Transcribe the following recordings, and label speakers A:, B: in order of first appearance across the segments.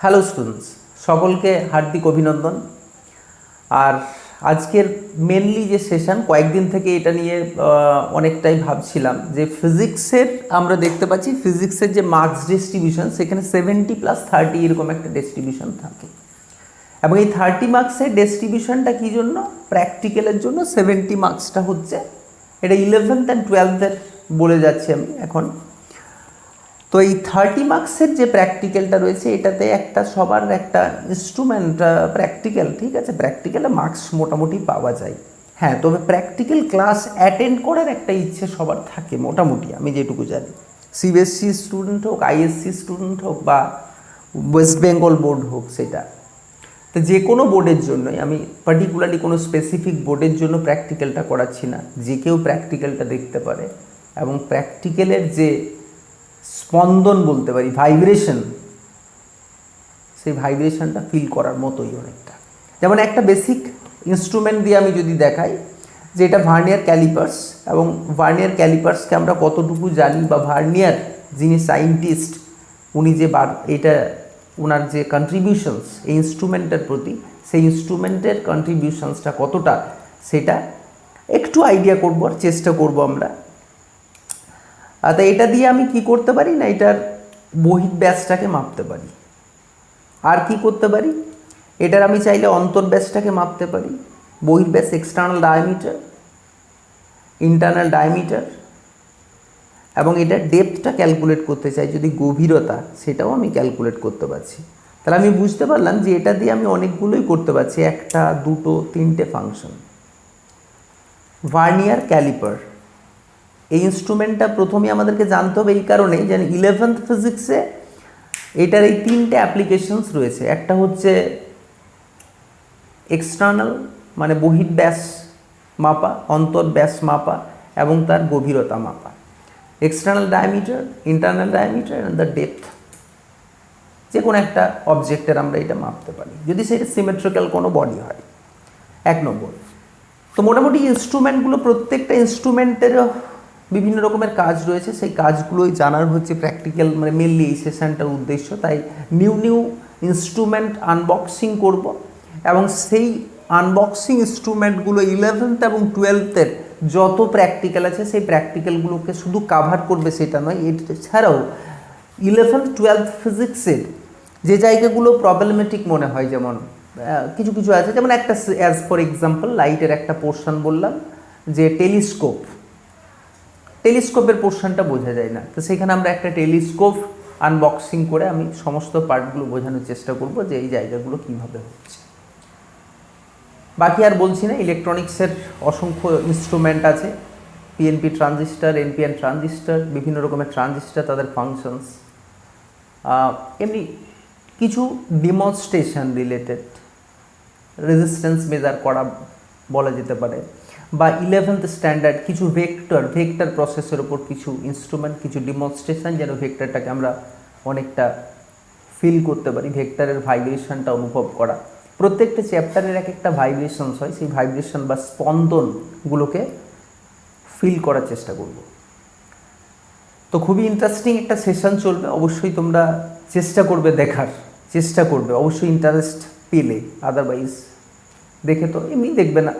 A: Hello students, সকলকে হার্দিক অভিনন্দন। আর আজকের মেনলি যে সেশন, কয়েকদিন থেকে এটা নিয়ে অনেকটাই ভাবছিলাম যে ফিজিক্সের আমরা দেখতে পাচ্ছি ফিজিক্সের যে মার্কস ডিস্ট্রিবিউশন, সেখানে 70+30 এরকম একটা ডিস্ট্রিবিউশন থাকে। এবং এই 30 মার্কসের ডিস্ট্রিবিউশনটা কী জন্য? প্র্যাকটিক্যালের জন্য। 70 মার্কসটা হচ্ছে এটা 11th অ্যান্ড 12th বলে যাচ্ছি আমি এখন। তো এই 30 মার্কসের যে প্র্যাকটিক্যালটা রয়েছে, এটাতে একটা সবার একটা ইনস্ট্রুমেন্ট প্র্যাকটিক্যাল, ঠিক আছে, প্র্যাকটিক্যালে মার্কস মোটামুটি পাওয়া যায়। হ্যাঁ, তবে প্র্যাকটিক্যাল ক্লাস অ্যাটেন্ড করার একটা ইচ্ছে সবার থাকে মোটামুটি, আমি যেটুকু জানি। সিবিএসসি স্টুডেন্ট হোক, আইএসসি স্টুডেন্ট হোক বা ওয়েস্ট বেঙ্গল বোর্ড হোক, সেটা তো যে কোনো বোর্ডের জন্যই, আমি পার্টিকুলারলি কোনো স্পেসিফিক বোর্ডের জন্য প্র্যাকটিক্যালটা করাচ্ছি না। যে কেউ প্র্যাকটিক্যালটা দেখতে পারে এবং প্র্যাকটিক্যালের যে স্পন্দন বলতে পারি, ভাইব্রেশন, সেই ভাইব্রেশনটা ফিল করার মতোই অনেকটা। যেমন একটা বেসিক ইনস্ট্রুমেন্ট দিয়ে আমি যদি দেখাই যে এটা ভার্নিয়ার ক্যালিপার্স, এবং ভার্নিয়ার ক্যালিপার্সকে আমরা কতটুকু জানি, বা ভার্নিয়ার যিনি সায়েন্টিস্ট, উনি যে এটা ওনার যে কন্ট্রিবিউশনস এই ইনস্ট্রুমেন্টের প্রতি, সেই ইনস্ট্রুমেন্টের কন্ট্রিবিউশনসটা কতটা, সেটা একটু আইডিয়া করবো আর চেষ্টা করব আমরা। তা এটা দিয়ে আমি কি করতে পারি না, এটার বহির্ব্যাসটাকে মাপতে পারি। আর কি করতে পারি, এটার আমি চাইলে অন্তর্ব্যাসটাকে মাপতে পারি। বহির্ব্যাস এক্সটার্নাল ডায়ামিটার, ইন্টারনাল ডায়ামিটার, এবং এটার ডেপথটা ক্যালকুলেট করতে চাই যদি গভীরতা, সেটাও আমি ক্যালকুলেট করতে পারছি। তাহলে আমি বুঝতে পারলাম যে এটা দিয়ে আমি অনেকগুলোই করতে পারছি, একটা, দুটো, তিনটে ফাংশন। ভার্নিয়ার ক্যালিপার, এই ইনস্ট্রুমেন্টটা প্রথমেই আমাদেরকে জানতে হবে এই কারণেই যে 11th ফিজিক্সে এটার এই তিনটে অ্যাপ্লিকেশনস রয়েছে। একটা হচ্ছে এক্সটার্নাল, মানে বহির্ব্যাস মাপা, অন্তর্ব্যাস মাপা এবং তার গভীরতা মাপা। External diameter, internal diameter and the depth. যে কোনো একটা অবজেক্টের আমরা এটা মাপতে পারি যদি সেটা সিমেট্রিক্যাল কোনো বডি হয়। 1 নম্বর। তো মোটামুটি ইনস্ট্রুমেন্টগুলো, প্রত্যেকটা ইনস্ট্রুমেন্টের বিভিন্ন রকমের কাজ রয়েছে, সেই কাজগুলোই জানার হচ্ছে প্র্যাকটিক্যাল, মানে মেনলি এই সেশনটার উদ্দেশ্য। তাই নিউ ইনস্ট্রুমেন্ট আনবক্সিং করব, এবং সেই আনবক্সিং ইনস্ট্রুমেন্টগুলো 11th এবং 12th যত প্র্যাকটিক্যাল আছে, সেই প্র্যাকটিক্যালগুলোকে শুধু কাভার করবে সেটা নয়, এছাড়াও 11th 12th ফিজিক্সের যে জায়গাগুলো প্রবলেমেটিক মনে হয়, যেমন কিছু কিছু আছে, যেমন একটা অ্যাজ ফর এক্সাম্পল লাইটের একটা পোর্শন বললাম, যে টেলিস্কোপের পোর্শনটা বোঝা যায় না, তো সেখানে আমরা একটা টেলিস্কোপ আনবক্সিং করে আমি সমস্ত পার্টগুলো বোঝানোর চেষ্টা করব যে এই জায়গাগুলো কীভাবে হচ্ছে। বাকি আর বলছি না, ইলেকট্রনিক্সের অসংখ্য ইনস্ট্রুমেন্ট আছে, পিএনপি ট্রানজিস্টার, এনপিএন ট্রানজিস্টার, বিভিন্ন রকমের ট্রানজিস্টার, তাদের ফাংশনস, এমনি কিছু ডিমনস্ট্রেশন রিলেটেড, রেজিস্ট্যান্স মেজার করা বলা যেতে পারে, বা 11th স্ট্যান্ডার্ড কিছু ভেক্টর প্রসেসের ওপর কিছু ইনস্ট্রুমেন্ট, কিছু ডিমনস্ট্রেশন, যেন ভেক্টরটাকে আমরা অনেকটা ফিল করতে পারি, ভেক্টরের ভাইব্রেশনটা অনুভব করা। প্রত্যেকটা চ্যাপ্টারের এক একটা ভাইব্রেশনস হয়, সেই ভাইব্রেশন বা স্পন্দনগুলোকে ফিল করার চেষ্টা করব। তো খুবই ইন্টারেস্টিং একটা সেশন চলবে, অবশ্যই তোমরা চেষ্টা করবে দেখার, চেষ্টা করবে অবশ্যই ইন্টারেস্ট পেলে, আদারওয়াইজ দেখে তো এমনি দেখবে না।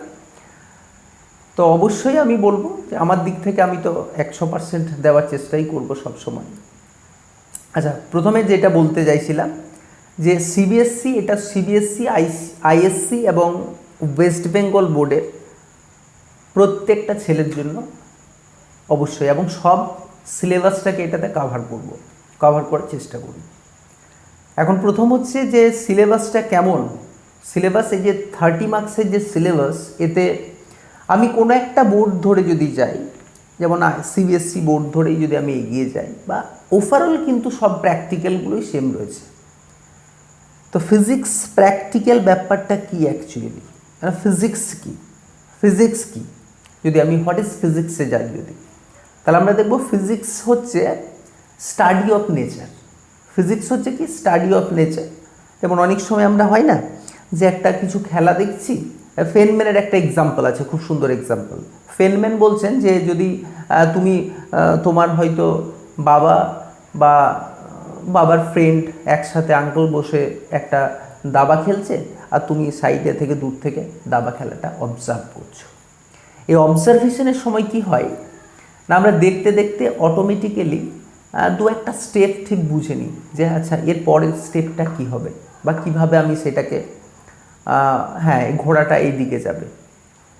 A: তো অবশ্যই আমি বলবো যে আমার দিক থেকে আমি তো 100% দেওয়ার চেষ্টাই করবো সবসময়। আচ্ছা, প্রথমে যেটা বলতে চাইছিলাম যে সিবিএসসি, এটা সিবিএসসি, আইএসসি এবং ওয়েস্ট বেঙ্গল বোর্ডের প্রত্যেকটা ছেলের জন্য অবশ্যই, এবং সব সিলেবাসটাকে এটাতে কাভার করার চেষ্টা করি। এখন প্রথম হচ্ছে যে সিলেবাসটা কেমন। সিলেবাস, এই যে 30 মার্কসের যে সিলেবাস, এতে আমি কোনো একটা বোর্ড ধরে যদি যাই, যেমন সিবিএসসি বোর্ড ধরেই যদি আমি এগিয়ে যাই, বা ওভারঅল কিন্তু সব প্র্যাকটিক্যালগুলোই সেম রয়েছে। তো ফিজিক্স প্র্যাকটিক্যাল ব্যাপারটা কি অ্যাকচুয়ালি, ফিজিক্স কি যদি আমি হোয়াট ইজ ফিজিক্সে যাই যদি, তাহলে আমরা দেখব ফিজিক্স হচ্ছে স্টাডি অফ নেচার। ফিজিক্স হচ্ছে কি, স্টাডি অফ নেচার। যেমন অনেক সময় আমরা হয় না যে একটা কিছু খেলা দেখছি, ফেনম্যানের একটা এক্সাম্পল আছে, খুব সুন্দর এক্সাম্পল। ফেনম্যান বলছেন যে যদি তুমি তোমার হয়তো বাবা বা বাবার ফ্রেন্ড একসাথে আঙ্কেল বসে একটা দাবা খেলছে, আর তুমি সাইডে থেকে দূর থেকে দাবা খেলাটা অবজার্ভ করছো। এই অবজারভেশনের সময় কি হয় না, আমরা দেখতে দেখতে অটোমেটিক্যালি দু একটা স্টেপ ঠিক বুঝে নিই যে আচ্ছা এর পরের স্টেপটা কী হবে, বা কিভাবে আমি সেটাকে হ্যাঁ ঘোড়াটা এই দিকে যাবে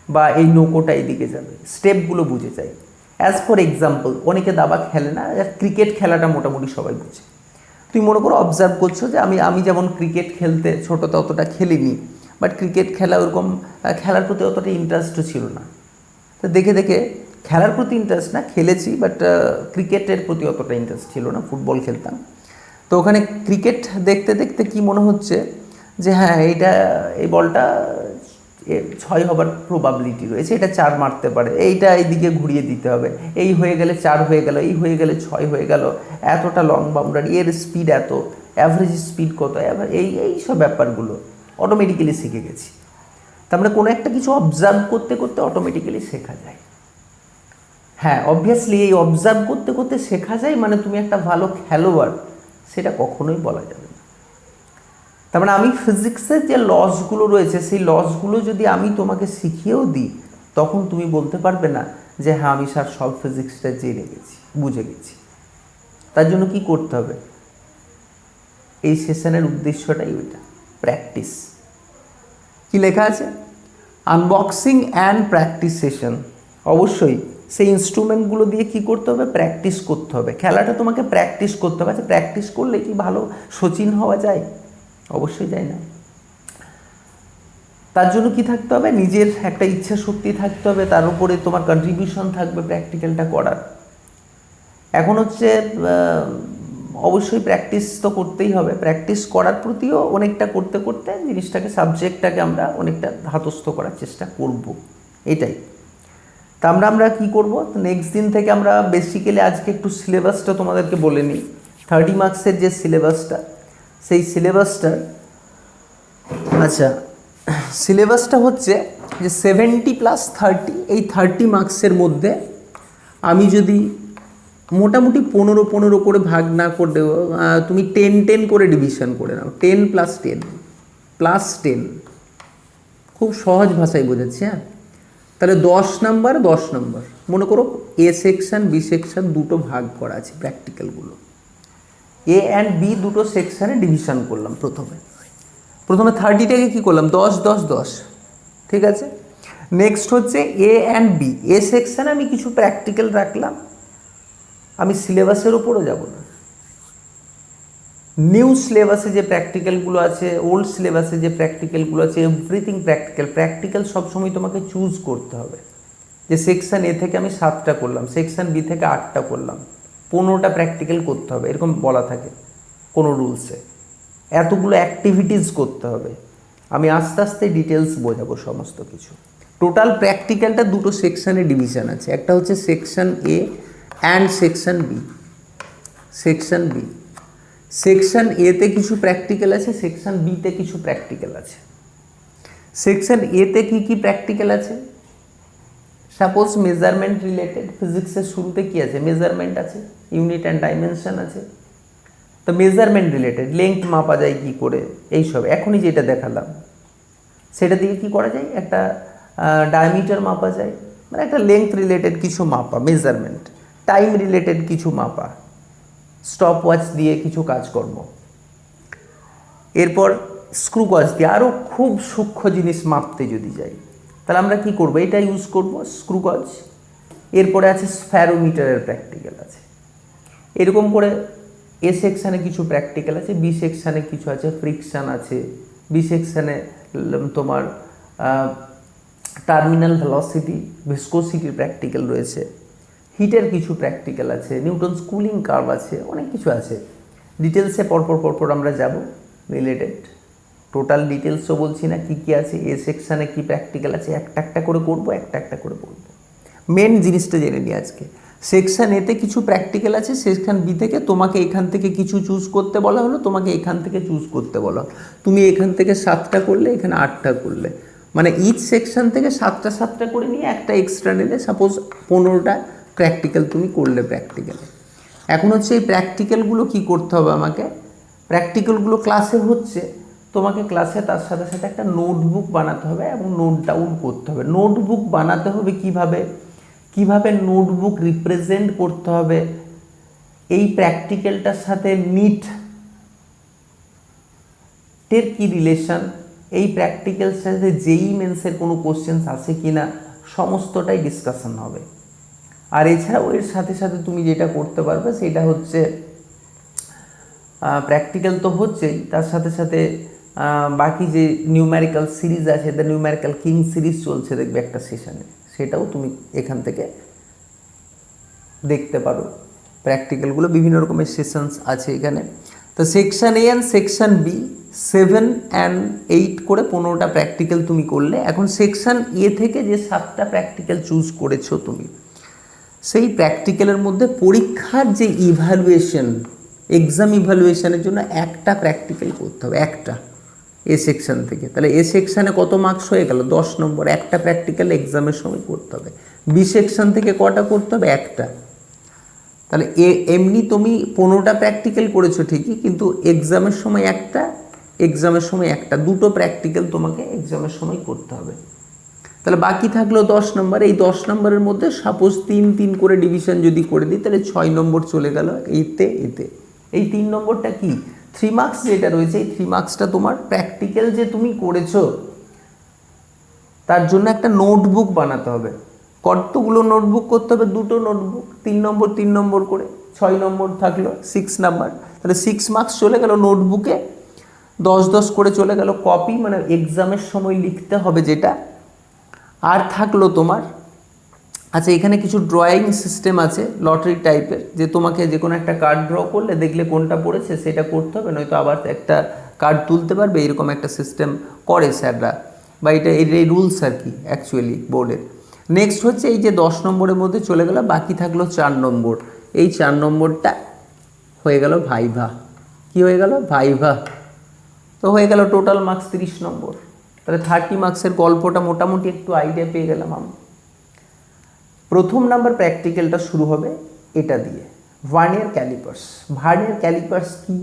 A: বা এই নৌকোটা এই দিকে যাবে, স্টেপগুলো বুঝে যাই। অ্যাজ ফর এক্সাম্পল, অনেকে দাবা খেলে না, ক্রিকেট খেলাটা মোটামুটি সবাই বুঝে। তুই মনে করো অবজার্ভ করছো যে আমি যেমন ক্রিকেট খেলতে ছোটোতে অতটা খেলিনি, বাট ক্রিকেট খেলা ওরকম খেলার প্রতি অতটা ইন্টারেস্টও ছিল না। তো দেখে দেখে খেলার প্রতি ইন্টারেস্ট না, খেলেছি বাট ক্রিকেটের প্রতি অতটা ইন্টারেস্ট ছিল না, ফুটবল খেলতাম। তো ওখানে ক্রিকেট দেখতে দেখতে কি মনে হচ্ছে যে হ্যাঁ এই বলটা 6 হবার প্রবাবিলিটি রয়েছে, এটা 4 মারতে পারে, এইটা এইদিকে ঘুরিয়ে দিতে হবে, এই হয়ে গেলে 4 হয়ে গেল, এই হয়ে গেলে 6 হয়ে গেল, এতটা লং বাউন্ডারি, এর স্পিড এত, অ্যাভারেজ স্পিড কত, এই সব ব্যাপারগুলো অটোমেটিক্যালি শিখে গেছি। তার মানে কোনো একটা কিছু অবজার্ভ করতে করতে অটোমেটিক্যালি শেখা যায়। হ্যাঁ অবভিয়াসলি এই অবজার্ভ করতে করতে শেখা যায় মানে তুমি একটা ভালো খেলোয়াড় সেটা কখনোই বলা যাবে না। তার মানে আমি ফিজিক্সের যে লসগুলো রয়েছে সেই লসগুলো যদি আমি তোমাকে শিখিয়েও দিই, তখন তুমি বলতে পারবে না যে হ্যাঁ আমি স্যার সব ফিজিক্সটা জেনে গেছি, বুঝে গেছি। তার জন্য কি করতে হবে, এই সেশনের উদ্দেশ্যটাই ওইটা, প্র্যাকটিস। কি লেখা আছে, আনবক্সিং অ্যান্ড প্র্যাকটিস সেশন। অবশ্যই সেই ইনস্ট্রুমেন্টগুলো দিয়ে কি করতে হবে, প্র্যাকটিস করতে হবে। খেলাটা তোমাকে প্র্যাকটিস করতে হবে। আচ্ছা প্র্যাকটিস করলে কি ভালো সচিন হওয়া যায়? অবশ্যই যায় না। তার জন্য কি থাকতে হবে, নিজের একটা ইচ্ছা শক্তি থাকতে হবে, তার উপরে তোমার কন্ট্রিবিউশন থাকবে প্র্যাকটিক্যালটা করার। এখন হচ্ছে অবশ্যই প্র্যাকটিস তো করতেই হবে, প্র্যাকটিস করার প্রতিও অনেকটা করতে করতে জিনিসটাকে, সাবজেক্টটাকে আমরা অনেকটা ধাতস্থ করার চেষ্টা করব, এটাই। তা আমরা কি করব, নেক্সট দিন থেকে আমরা বেসিক্যালি আজকে একটু সিলেবাসটা তোমাদেরকে বলে নিই। 30 মার্কসের যে সিলেবাসটা, সেই সিলেবাসটা, আচ্ছা সিলেবাসটা হচ্ছে যে 70+30, এই 30 মার্কসের মধ্যে আমি যদি মোটামুটি 15 করে ভাগ না করে দেবো, তুমি 10 করে ডিভিশন করে নাও, 10 + 10 খুব সহজ ভাষায় বোঝাচ্ছি। হ্যাঁ তাহলে 10 নাম্বার মনে করো এ সেকশন বি সেকশন দুটো ভাগ করা আছে, প্র্যাকটিক্যালগুলো এ অ্যান্ড বি দুটো সেকশানে ডিভিশন করলাম। প্রথমে 30টাকে কী করলাম, 10, ঠিক আছে। নেক্সট হচ্ছে এ অ্যান্ড বি, এ সেকশানে আমি কিছু প্র্যাকটিক্যাল রাখলাম, আমি সিলেবাসের ওপরও যাব না। নিউ সিলেবাসে যে প্র্যাকটিক্যালগুলো আছে, ওল্ড সিলেবাসে যে প্র্যাকটিক্যালগুলো আছে, এভরিথিং প্র্যাকটিক্যাল সবসময় তোমাকে চুজ করতে হবে যে সেকশান এ থেকে আমি 7টা করলাম, সেকশান বি থেকে 8টা করলাম, 15টা প্র্যাকটিক্যাল করতে হবে, এরকম বলা থাকে কোনো রুলসে। এতগুলো অ্যাক্টিভিটিস করতে হবে। আমি আস্তে আস্তে ডিটেলস বোঝাবো সমস্ত কিছু। টোটাল প্র্যাকটিক্যালটা দুটো সেকশানে ডিভিশন আছে, একটা হচ্ছে section A and section B. Section এতে কিছু প্র্যাকটিক্যাল আছে, সেকশন বিতে কিছু প্র্যাকটিক্যাল আছে। সেকশন এতে কি প্র্যাকটিক্যাল আছে, সাপোজ মেজারমেন্ট রিলেটেড, ফিজিক্সের শুরুতে কি আছে, মেজারমেন্ট আছে, ইউনিট অ্যান্ড ডাইমেনশন আছে। তো মেজারমেন্ট রিলেটেড, লেংথ মাপা যায় কি করে, এইসব এখনই যেটা দেখালাম সেটা দিয়ে কি করা যায়, একটা ডায়ামিটার মাপা যায়, মানে একটা লেংথ রিলেটেড কিছু মাপা, মেজারমেন্ট। টাইম রিলেটেড কিছু মাপা, স্টপ ওয়াচ দিয়ে কিছু কাজকর্ম। এরপর স্ক্রু গজ দিয়ে আরও খুব সূক্ষ্ম জিনিস মাপতে যদি যাই, তাহলে আমরা কি করব, এটা ইউজ করব, স্ক্রু গজ। এরপরে আছে স্ফ্যারোমিটারের প্র্যাকটিক্যাল আছে। এরকম করে এ সেকশানে কিছু প্র্যাকটিক্যাল আছে, বি সেকশানে কিছু আছে, ফ্রিকশান আছে, বি সেকশানে তোমার টার্মিনাল ভেলোসিটি, ভিসকোসিটির প্র্যাকটিক্যাল রয়েছে, হিটের কিছু প্র্যাকটিক্যাল আছে, নিউটনস কুলিং কার্ভ আছে, অনেক কিছু আছে। ডিটেলসে পরপর আমরা যাব রিলেটেড। টোটাল ডিটেলসও বলছি না, কী আছে, এ সেকশানে কী প্র্যাকটিক্যাল আছে, একটা করে করব, একটা করে বলবো। মেন জিনিসটা জেনে নিই আজকে। সেকশন এতে কিছু প্র্যাকটিক্যাল আছে, সেকশন বি থেকে তোমাকে এখান থেকে কিছু চুজ করতে বলা হলো, তোমাকে এখান থেকে চুজ করতে বলা হলো। তুমি এখান থেকে 7টা করলে, এখানে 8টা করলে, মানে ইচ সেকশন থেকে 7টা করে নিয়ে একটা এক্সট্রা নিলে, সাপোজ 15টা প্র্যাকটিক্যাল তুমি করলে প্র্যাকটিক্যালে। এখন হচ্ছে এই প্র্যাকটিক্যালগুলো কি করতে হবে আমাকে, প্র্যাকটিক্যালগুলো ক্লাসে হচ্ছে, তোমাকে ক্লাসে তার সাথে সাথে একটা নোটবুক বানাতে হবে এবং নোট ডাউন করতে হবে। নোটবুক বানাতে হবে কিভাবে, কিভাবে নোটবুক রিপ্রেজেন্ট করতে হবে, এই প্র্যাকটিক্যালটার সাথে নিট এর কি রিলেশন, এই প্র্যাকটিক্যাল সাথে যেই মেন্সের কোনো কোশ্চেন্স আছে কি না, সমস্তটাই ডিসকাশন হবে। আর এছাড়াও এর সাথে সাথে তুমি যেটা করতে পারবে সেটা হচ্ছে প্র্যাকটিক্যাল তো হচ্ছেই, তার সাথে সাথে বাকি যে নিউম্যারিক্যাল সিরিজ আছে, দ্য নিউম্যারিক্যাল কিং সিরিজ চলছে দেখবে একটা সেশনে, সেটাও তুমি এখান থেকে দেখতে পারো। প্র্যাকটিক্যালগুলো বিভিন্ন রকমের সেশনস আছে এখানে। তো section A and section B 7 and 8 করে 15টা প্র্যাকটিক্যাল তুমি করলে। এখন সেকশন এ থেকে যে 7টা প্র্যাকটিক্যাল চুজ করেছো তুমি, সেই প্র্যাকটিক্যালের মধ্যে পরীক্ষার যে ইভ্যালুয়েশন, এক্সাম ইভ্যালুয়েশনের জন্য একটা প্র্যাকটিক্যাল করতে হবে, একটা এ সেকশন থেকে। তাহলে এ সেকশানে কত মার্কস হয়ে গেল, 10 নম্বর, একটা প্র্যাকটিক্যাল এক্সামের সময় করতে হবে। বি সেকশন থেকে কটা করতে হবে, একটা। তাহলে এমনি তুমি 15টা প্র্যাকটিক্যাল করেছো ঠিকই, কিন্তু এক্সামের সময় একটা, এক্সামের সময় একটা, দুটো প্র্যাকটিক্যাল তোমাকে এক্সামের সময় করতে হবে। তাহলে বাকি থাকলো 10 নম্বর। এই 10 নম্বরের মধ্যে সাপোজ 3 করে ডিভিশন যদি করে দিই, তাহলে 6 নম্বর চলে গেল এতে। এই 3 নম্বরটা কি, 3 মার্কস যেটা রয়েছে, এই 3 মার্কসটা তোমার প্র্যাকটিক্যাল যে তুমি করেছো তার জন্য একটা নোটবুক বানাতে হবে। কতগুলো নোটবুক করতে হবে, 2টো নোটবুক, 3 নম্বর করে, 6 নম্বর থাকলো 6 নাম্বার। তাহলে 6 মার্কস চলে গেল নোটবুকে, 10 করে চলে গেল কপি, মানে এক্সামের সময় লিখতে হবে যেটা। আর থাকলো তোমার, আচ্ছা এখানে কিছু ড্রয়িং সিস্টেম আছে লটারি টাইপের, যে তোমাকে যে কোনো একটা কার্ড ড্র করলে দেখলে কোনটা পড়েছে সেটা করতে হবে, নয়তো আবার একটা কার্ড তুলতে পারবে, এরকম একটা সিস্টেম করে স্যাররা, বা এই রুলস আর কি অ্যাকচুয়ালি বোর্ডের। নেক্সট হচ্ছে এই যে 10 নম্বরের মধ্যে চলে গেল, বাকি থাকলো 4 নম্বর। এই 4 নম্বরটা হয়ে গেল ভাইভা। কি হয়ে গেল, ভাইভা। তো হয়ে গেল টোটাল মার্কস 30 নম্বর। তাহলে 30 মার্কসের গল্পটা মোটামুটি একটু আইডিয়া পেয়ে গেলাম আমি। প্রথম নাম্বার প্র্যাকটিক্যালটা শুরু হবে এটা দিয়ে, ভার্নিয়ার ক্যালিপার্স। ভার্নিয়ার ক্যালিপার্স কি,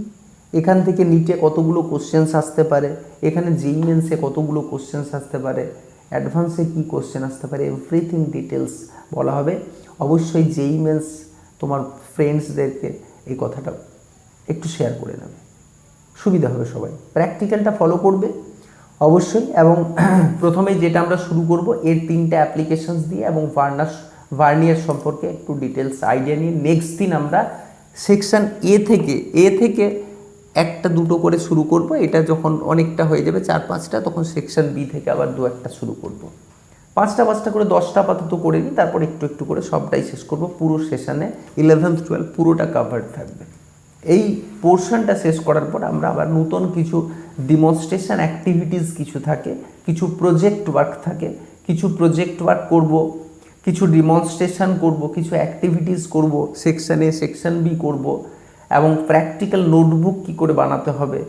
A: এখান থেকে নিটে কতগুলো কোশ্চেন্স আসতে পারে, এখানে যেই মেন্সে কতগুলো কোশ্চেন্স আসতে পারে, অ্যাডভান্সে কি কোশ্চেন আসতে পারে, এভরিথিং ডিটেলস বলা হবে। অবশ্যই যেই মেন্স তোমার ফ্রেন্ডসদেরকে এই কথাটা একটু শেয়ার করে নেবে, সুবিধা হবে সবাই। প্র্যাকটিক্যালটা ফলো করবে অবশ্যই। এবং প্রথমে যেটা আমরা শুরু করব, এর 3টে অ্যাপ্লিকেশনস দিয়ে এবং ভার্নিয়ার সম্পর্কে একটু ডিটেলস আইডিয়া নিয়ে নেক্সট দিন আমরা সেকশন এ থেকে 1-2 করে শুরু করব। এটা যখন অনেকটা হয়ে যাবে 4-5টা, তখন সেকশন বি থেকে আবার 2-1টা শুরু করব। 5টা করে 10টা আপাতত করে নিই, তারপর একটু করে সবটাই শেষ করব। পুরো সেশনে 11th 12 পুরোটা কাভার থাকবে। এই পোর্শনটা শেষ করার পর আমরা আবার নতুন কিছু ডিমনস্ট্রেশন অ্যাক্টিভিটিস কিছু থাকে, কিছু প্রজেক্ট ওয়ার্ক থাকে, কিছু প্রজেক্ট ওয়ার্ক করব, কিছু ডিমনস্ট্রেশন করব, কিছু অ্যাক্টিভিটিস করব, সেকশন এ সেকশন বি করব, এবং প্র্যাকটিক্যাল নোটবুক কী করে বানাতে হবে,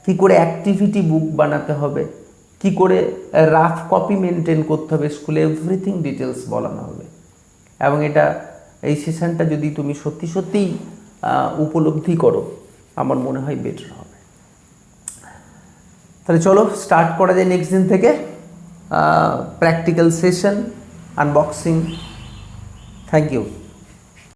A: কী করে অ্যাক্টিভিটি বুক বানাতে হবে, কী করে রাফ কপি মেনটেন করতে হবে স্কুলে, এভরিথিং ডিটেলস বলানো হবে। এবং এটা এই সেশনটা যদি তুমি সত্যিই উপলব্ধি করো, আমার মনে হয় বেটার হবে। তাহলে চলো স্টার্ট করা যায় নেক্সট দিন থেকে practical session unboxing. Thank you.